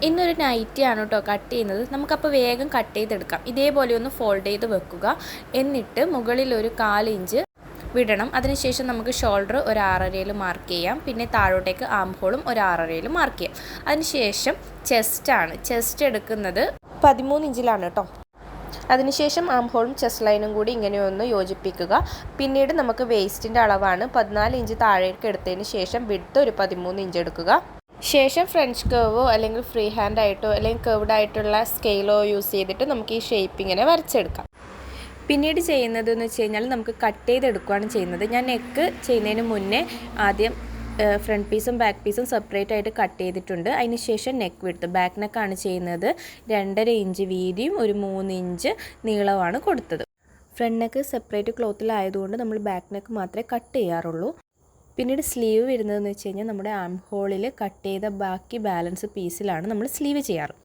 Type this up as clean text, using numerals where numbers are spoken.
ഇന്നൊരു നൈറ്റിയാണ് കേട്ടോ കട്ട് ചെയ്യുന്നത്. നമുക്കപ്പോൾ വേഗം കട്ട് ചെയ്തെടുക്കാം. ഇതേപോലെ ഒന്ന് ഫോൾഡ് ചെയ്ത് വെക്കുക. എന്നിട്ട് മുകളിൽ ഒരു 1/4 ഇഞ്ച് വിടണം. അതിനുശേഷം നമുക്ക് ഷോൾഡർ ഒരു 6.5 മാർക്ക് ചെയ്യാം. പിന്നെ താഴോട്ടേക്ക് ആം ഹോളും ഒരു 6.5 മാർക്ക് ചെയ്യാം. അതിനുശേഷം ചെസ്റ്റ് എടുക്കുന്നത് 13 ഇഞ്ചിലാണ് കേട്ടോ. അതിനുശേഷം ആം ഹോളും ചെസ്റ്റ് ലൈനും കൂടി ഇങ്ങനെ ഒന്ന് യോജിപ്പിക്കുക. പിന്നീട് നമുക്ക് വേസ്റ്റിൻ്റെ അളവാണ് 14 ഇഞ്ച് താഴേക്ക് എടുത്തതിന് ശേഷം വിഡ്ത്ത് ഒരു 13 ഇഞ്ച് എടുക്കുക. ശേഷം ഫ്രഞ്ച് കർവോ അല്ലെങ്കിൽ ഫ്രീ ഹാൻഡ് ആയിട്ടോ അല്ലെങ്കിൽ കർവ്ഡ് ആയിട്ടുള്ള സ്കെയിലോ യൂസ് ചെയ്തിട്ട് നമുക്ക് ഈ ഷേപ്പ് ഇങ്ങനെ വരച്ചെടുക്കാം. പിന്നീട് ചെയ്യുന്നത് എന്ന് വെച്ച് കഴിഞ്ഞാൽ നമുക്ക് കട്ട് ചെയ്തെടുക്കുകയാണ് ചെയ്യുന്നത്. ഞാൻ നെക്ക് ചെയ്യുന്നതിന് മുന്നേ ആദ്യം ഫ്രണ്ട് പീസും ബാക്ക് പീസും സെപ്പറേറ്റ് ആയിട്ട് കട്ട് ചെയ്തിട്ടുണ്ട്. അതിന് ശേഷം നെക്ക് വിഡ്ത്ത് ബാക്ക് നെക്കാണ് ചെയ്യുന്നത്. 2.5 ഇഞ്ച് വീതിയും ഒരു 3 ഇഞ്ച് നീളമാണ് കൊടുത്തത്. ഫ്രണ്ട് നെക്ക് സെപ്പറേറ്റ് ക്ലോത്തിലായതുകൊണ്ട് നമ്മൾ ബാക്ക് നെക്ക് മാത്രമേ കട്ട് ചെയ്യാറുള്ളൂ. പിന്നീട് സ്ലീവ് വരുന്നതെന്ന് വെച്ച് കഴിഞ്ഞാൽ നമ്മുടെ ആം ഹോളിൽ കട്ട് ചെയ്ത ബാക്കി ബാലൻസ് പീസിലാണ് നമ്മൾ സ്ലീവ് ചെയ്യാറ്.